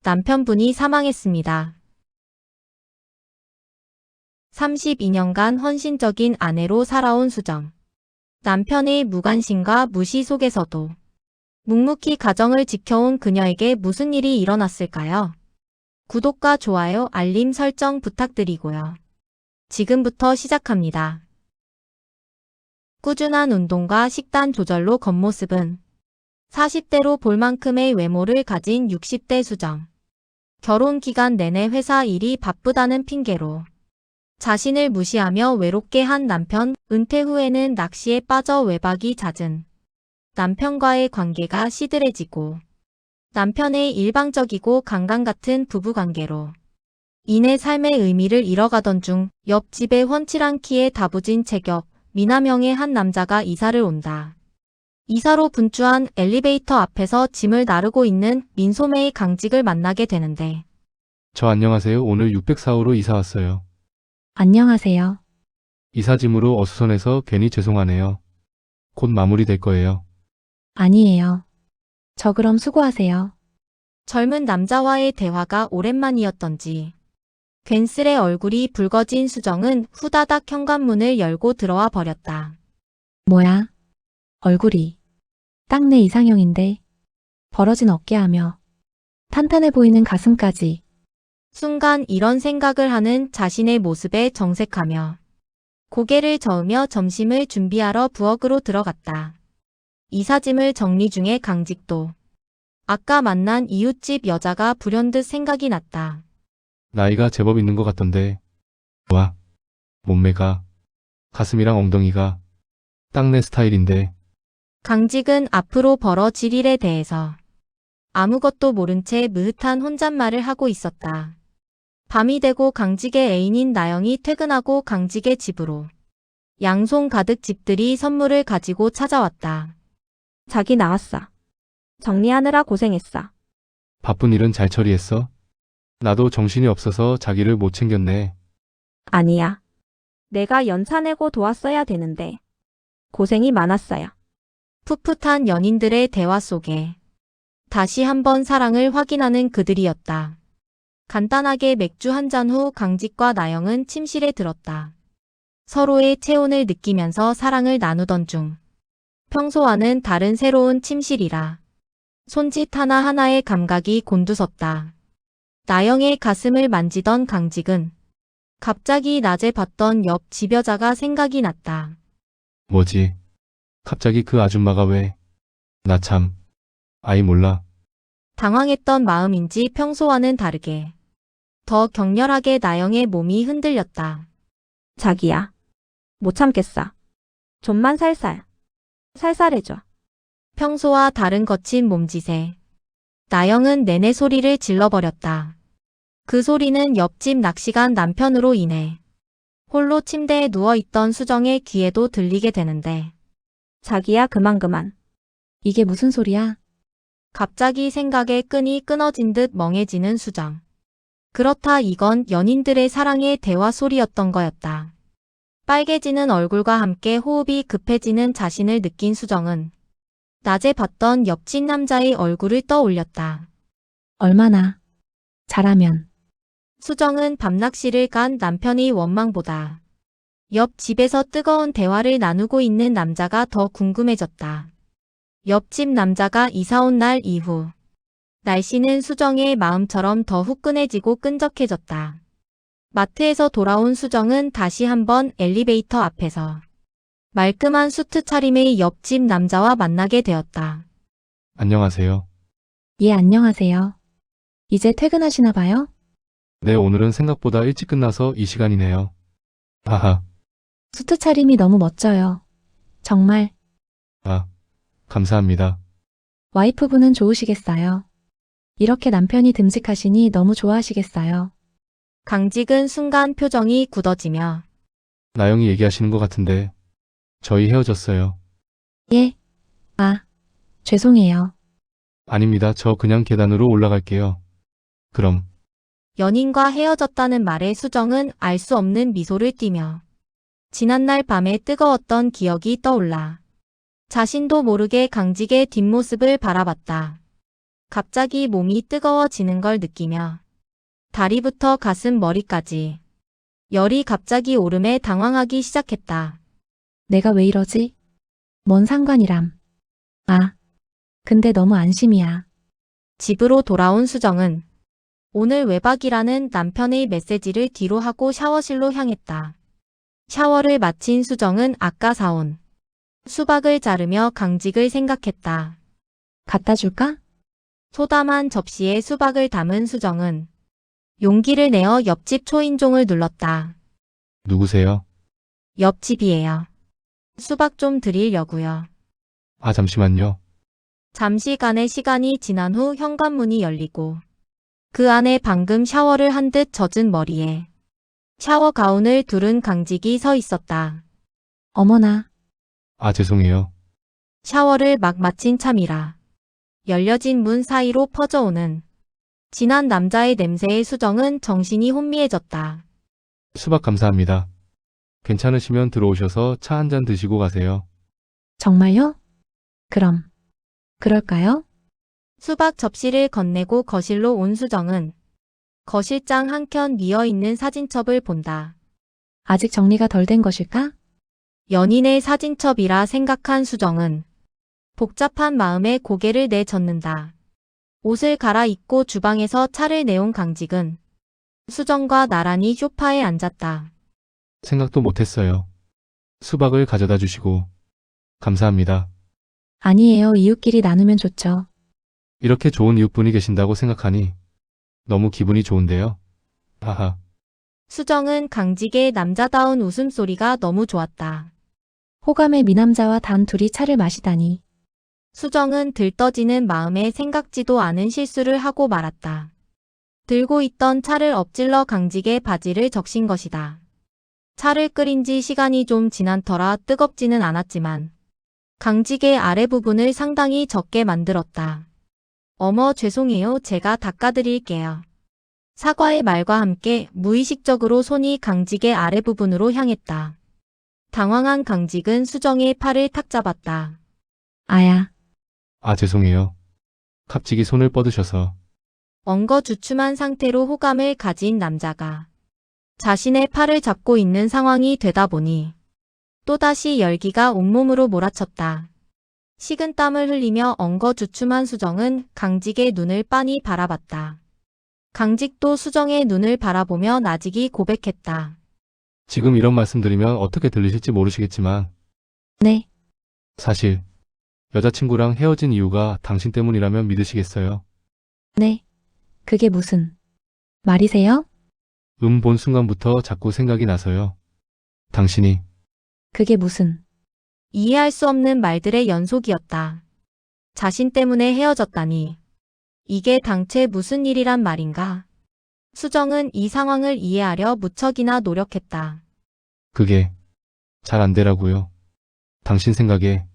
남편분이 사망했습니다. 32년간 헌신적인 아내로 살아온 수정. 남편의 무관심과 무시 속에서도 묵묵히 가정을 지켜온 그녀에게 무슨 일이 일어났을까요? 구독과 좋아요, 알림 설정 부탁드리고요. 지금부터 시작합니다. 꾸준한 운동과 식단 조절로 겉모습은 40대로 볼 만큼의 외모를 가진 60대 수정. 결혼 기간 내내 회사 일이 바쁘다는 핑계로 자신을 무시하며 외롭게 한 남편, 은퇴 후에는 낚시에 빠져 외박이 잦은 남편과의 관계가 시들해지고 남편의 일방적이고 강간 같은 부부관계로 인해 삶의 의미를 잃어가던 중 옆집에 훤칠한 키에 다부진 체격, 미남형의 한 남자가 이사를 온다. 이사로 분주한 엘리베이터 앞에서 짐을 나르고 있는 민소매의 강직을 만나게 되는데 저 안녕하세요. 오늘 604호로 이사 왔어요. 안녕하세요. 이사짐으로 어수선해서 괜히 죄송하네요. 곧 마무리될 거예요. 아니에요. 저 그럼 수고하세요. 젊은 남자와의 대화가 오랜만이었던지 괜스레 얼굴이 붉어진 수정은 후다닥 현관문을 열고 들어와 버렸다. 뭐야? 얼굴이 딱 내 이상형인데 벌어진 어깨하며 탄탄해 보이는 가슴까지. 순간 이런 생각을 하는 자신의 모습에 정색하며 고개를 저으며 점심을 준비하러 부엌으로 들어갔다. 이사짐을 정리 중에 강직도 아까 만난 이웃집 여자가 불현듯 생각이 났다. 나이가 제법 있는 것 같던데. 와, 몸매가, 가슴이랑 엉덩이가 딱 내 스타일인데. 강직은 앞으로 벌어질 일에 대해서 아무것도 모른 채 느긋한 혼잣말을 하고 있었다. 밤이 되고 강직의 애인인 나영이 퇴근하고 강직의 집으로 양손 가득 집들이 선물을 가지고 찾아왔다. 자기 나왔어. 정리하느라 고생했어. 바쁜 일은 잘 처리했어? 나도 정신이 없어서 자기를 못 챙겼네. 아니야. 내가 연차 내고 도왔어야 되는데. 고생이 많았어요. 풋풋한 연인들의 대화 속에 다시 한번 사랑을 확인하는 그들이었다. 간단하게 맥주 한 잔 후 강직과 나영은 침실에 들었다. 서로의 체온을 느끼면서 사랑을 나누던 중 평소와는 다른 새로운 침실이라 손짓 하나하나의 감각이 곤두섰다. 나영의 가슴을 만지던 강직은 갑자기 낮에 봤던 옆 집 여자가 생각이 났다. 뭐지? 갑자기 그 아줌마가 왜? 나 참, 아이 몰라. 당황했던 마음인지 평소와는 다르게 더 격렬하게 나영의 몸이 흔들렸다. 자기야. 못 참겠어. 좀만 살살. 살살해줘. 평소와 다른 거친 몸짓에 나영은 내내 소리를 질러버렸다. 그 소리는 옆집 낚시간 남편으로 인해 홀로 침대에 누워있던 수정의 귀에도 들리게 되는데 자기야 그만. 이게 무슨 소리야? 갑자기 생각의 끈이 끊어진 듯 멍해지는 수정. 그렇다 이건 연인들의 사랑의 대화 소리였던 거였다. 빨개지는 얼굴과 함께 호흡이 급해지는 자신을 느낀 수정은 낮에 봤던 옆집 남자의 얼굴을 떠올렸다. 얼마나 잘하면. 수정은 밤낚시를 간 남편의 원망보다 옆집에서 뜨거운 대화를 나누고 있는 남자가 더 궁금해졌다. 옆집 남자가 이사온 날 이후 날씨는 수정의 마음처럼 더 후끈해지고 끈적해졌다. 마트에서 돌아온 수정은 다시 한번 엘리베이터 앞에서 말끔한 수트 차림의 옆집 남자와 만나게 되었다. 안녕하세요. 예, 안녕하세요. 이제 퇴근하시나 봐요? 네, 오늘은 생각보다 일찍 끝나서 이 시간이네요. 하하, 수트 차림이 너무 멋져요. 정말 감사합니다. 와이프분은 좋으시겠어요. 이렇게 남편이 듬직하시니 너무 좋아하시겠어요. 강직은 순간 표정이 굳어지며 나영이 얘기하시는 것 같은데. 저희 헤어졌어요. 예? 죄송해요. 아닙니다. 저 그냥 계단으로 올라갈게요. 그럼. 연인과 헤어졌다는 말에 수정은 알 수 없는 미소를 띠며 지난날 밤에 뜨거웠던 기억이 떠올라 자신도 모르게 강직의 뒷모습을 바라봤다. 갑자기 몸이 뜨거워지는 걸 느끼며 다리부터 가슴 머리까지 열이 갑자기 오름에 당황하기 시작했다. 내가 왜 이러지? 뭔 상관이람. 아, 근데 너무 안심이야. 집으로 돌아온 수정은 오늘 외박이라는 남편의 메시지를 뒤로 하고 샤워실로 향했다. 샤워를 마친 수정은 아까 사온 수박을 자르며 강직을 생각했다. 갖다 줄까? 소담한 접시에 수박을 담은 수정은 용기를 내어 옆집 초인종을 눌렀다. 누구세요? 옆집이에요. 수박 좀 드리려고요. 아, 잠시만요. 잠시간의 시간이 지난 후 현관문이 열리고 그 안에 방금 샤워를 한 듯 젖은 머리에 샤워 가운을 두른 강직이 서 있었다. 어머나, 아, 죄송해요. 샤워를 막 마친 참이라 열려진 문 사이로 퍼져오는 진한 남자의 냄새에 수정은 정신이 혼미해졌다. 수박 감사합니다. 괜찮으시면 들어오셔서 차 한 잔 드시고 가세요. 정말요? 그럼, 그럴까요? 수박 접시를 건네고 거실로 온 수정은 거실장 한켠 뉘어있는 사진첩을 본다. 아직 정리가 덜 된 것일까? 연인의 사진첩이라 생각한 수정은 복잡한 마음에 고개를 내젓는다. 옷을 갈아입고 주방에서 차를 내온 강직은 수정과 나란히 소파에 앉았다. 생각도 못했어요. 수박을 가져다 주시고 감사합니다. 아니에요. 이웃끼리 나누면 좋죠. 이렇게 좋은 이웃분이 계신다고 생각하니 너무 기분이 좋은데요. 하하. 수정은 강직의 남자다운 웃음소리가 너무 좋았다. 호감의 미남자와 단 둘이 차를 마시다니. 수정은 들떠지는 마음에 생각지도 않은 실수를 하고 말았다. 들고 있던 차를 엎질러 강직의 바지를 적신 것이다. 차를 끓인 지 시간이 좀 지난 터라 뜨겁지는 않았지만 강직의 아래 부분을 상당히 적게 만들었다. 어머, 죄송해요. 제가 닦아드릴게요. 사과의 말과 함께 무의식적으로 손이 강직의 아래 부분으로 향했다. 당황한 강직은 수정의 팔을 탁 잡았다. 아야, 아, 죄송해요. 갑자기 손을 뻗으셔서. 엉거주춤한 상태로 호감을 가진 남자가 자신의 팔을 잡고 있는 상황이 되다 보니 또다시 열기가 온몸으로 몰아쳤다. 식은땀을 흘리며 엉거주춤한 수정은 강직의 눈을 빤히 바라봤다. 강직도 수정의 눈을 바라보며 나직이 고백했다. 지금 이런 말씀 드리면 어떻게 들리실지 모르시겠지만 네, 사실 여자친구랑 헤어진 이유가 당신 때문이라면 믿으시겠어요? 네. 그게 무슨 말이세요? 본 순간부터 자꾸 생각이 나서요. 당신이 그게 무슨 이해할 수 없는 말들의 연속이었다. 자신 때문에 헤어졌다니. 이게 당최 무슨 일이란 말인가? 수정은 이 상황을 이해하려 무척이나 노력했다. 그게 잘 안 되라고요. 당신 생각에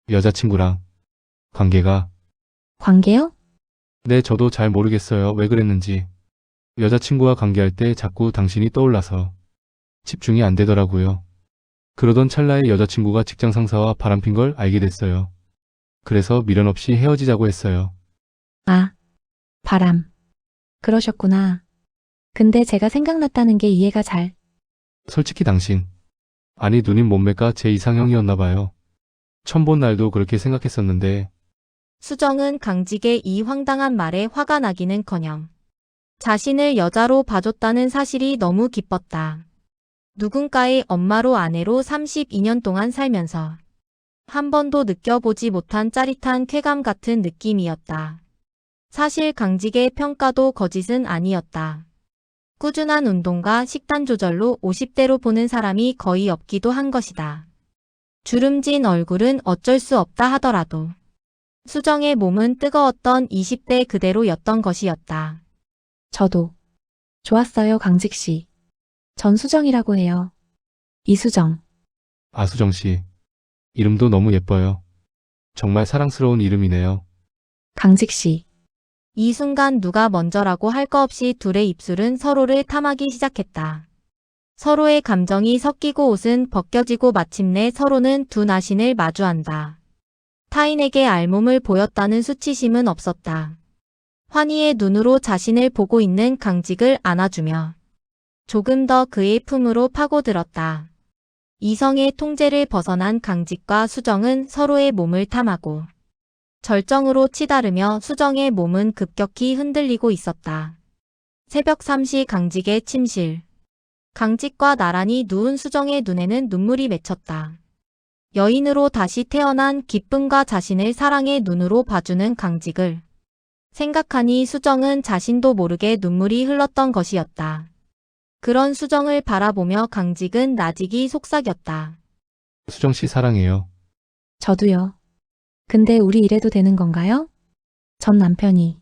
여자친구랑 관계가 관계요? 네, 저도 잘 모르겠어요. 왜 그랬는지. 여자친구와 관계할 때 자꾸 당신이 떠올라서 집중이 안 되더라고요. 그러던 찰나에 여자친구가 직장 상사와 바람핀 걸 알게 됐어요. 그래서 미련 없이 헤어지자고 했어요. 아, 바람. 그러셨구나. 근데 제가 생각났다는 게 이해가 잘. 솔직히 당신, 아니 누님 몸매가 제 이상형이었나 봐요. 처음 본 날도 그렇게 생각했었는데 수정은 강직의 이 황당한 말에 화가 나기는커녕 자신을 여자로 봐줬다는 사실이 너무 기뻤다. 누군가의 엄마로 아내로 32년 동안 살면서 한 번도 느껴보지 못한 짜릿한 쾌감 같은 느낌이었다. 사실 강직의 평가도 거짓은 아니었다. 꾸준한 운동과 식단 조절로 50대로 보는 사람이 거의 없기도 한 것이다. 주름진 얼굴은 어쩔 수 없다 하더라도 수정의 몸은 뜨거웠던 20대 그대로였던 것이었다. 저도 좋았어요, 강직 씨. 전수정이라고 해요. 이수정. 아수정 씨, 이름도 너무 예뻐요. 정말 사랑스러운 이름이네요. 강직 씨. 이 순간 누가 먼저라고 할 거 없이 둘의 입술은 서로를 탐하기 시작했다. 서로의 감정이 섞이고 옷은 벗겨지고 마침내 서로는 두 나신을 마주한다. 타인에게 알몸을 보였다는 수치심은 없었다. 환희의 눈으로 자신을 보고 있는 강직을 안아주며 조금 더 그의 품으로 파고들었다. 이성의 통제를 벗어난 강직과 수정은 서로의 몸을 탐하고 절정으로 치다르며 수정의 몸은 급격히 흔들리고 있었다. 새벽 3시 강직의 침실. 강직과 나란히 누운 수정의 눈에는 눈물이 맺혔다. 여인으로 다시 태어난 기쁨과 자신을 사랑의 눈으로 봐주는 강직을 생각하니 수정은 자신도 모르게 눈물이 흘렀던 것이었다. 그런 수정을 바라보며 강직은 나직이 속삭였다. 수정 씨 사랑해요. 저도요. 근데 우리 이래도 되는 건가요? 전 남편이.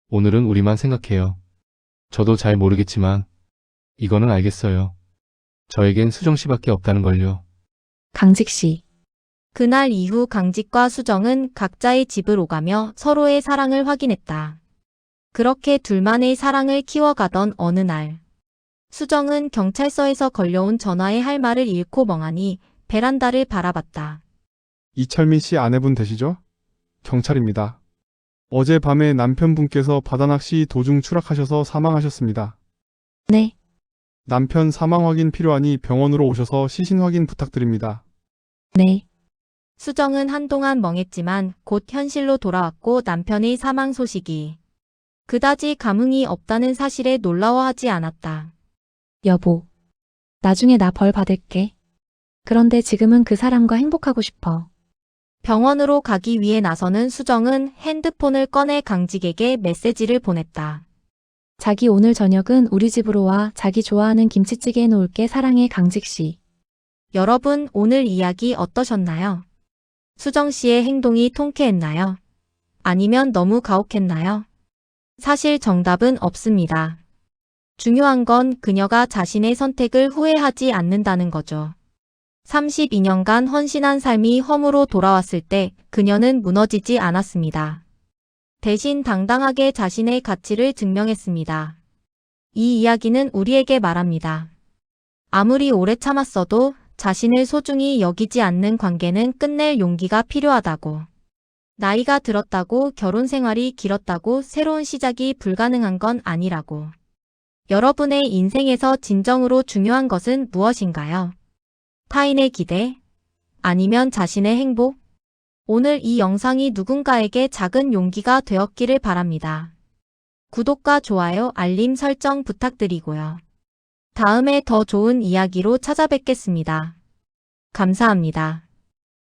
오늘은 우리만 생각해요. 저도 잘 모르겠지만 이거는 알겠어요. 저에겐 수정 씨밖에 없다는 걸요. 강직 씨. 그날 이후 강직과 수정은 각자의 집을 오가며 서로의 사랑을 확인했다. 그렇게 둘만의 사랑을 키워가던 어느 날, 수정은 경찰서에서 걸려온 전화에 할 말을 잃고 멍하니 베란다를 바라봤다. 이철민 씨 아내분 되시죠? 경찰입니다. 어젯밤에 남편분께서 바다낚시 도중 추락하셔서 사망하셨습니다. 네. 남편 사망 확인 필요하니 병원으로 오셔서 시신 확인 부탁드립니다. 네. 수정은 한동안 멍했지만 곧 현실로 돌아왔고 남편의 사망 소식이 그다지 감흥이 없다는 사실에 놀라워하지 않았다. 여보. 나중에 나 벌 받을게. 그런데 지금은 그 사람과 행복하고 싶어. 병원으로 가기 위해 나서는 수정은 핸드폰을 꺼내 강직에게 메시지를 보냈다. 자기 오늘 저녁은 우리 집으로 와. 자기 좋아하는 김치찌개 해놓을게. 사랑해 강직 씨. 여러분 오늘 이야기 어떠셨나요? 수정 씨의 행동이 통쾌했나요? 아니면 너무 가혹했나요? 사실 정답은 없습니다. 중요한 건 그녀가 자신의 선택을 후회하지 않는다는 거죠. 32년간 헌신한 삶이 험으로 돌아왔을 때 그녀는 무너지지 않았습니다. 대신 당당하게 자신의 가치를 증명했습니다. 이 이야기는 우리에게 말합니다. 아무리 오래 참았어도 자신을 소중히 여기지 않는 관계는 끝낼 용기가 필요하다고. 나이가 들었다고 결혼 생활이 길었다고 새로운 시작이 불가능한 건 아니라고. 여러분의 인생에서 진정으로 중요한 것은 무엇인가요? 타인의 기대? 아니면 자신의 행복? 오늘 이 영상이 누군가에게 작은 용기가 되었기를 바랍니다. 구독과 좋아요, 알림 설정 부탁드리고요. 다음에 더 좋은 이야기로 찾아뵙겠습니다. 감사합니다.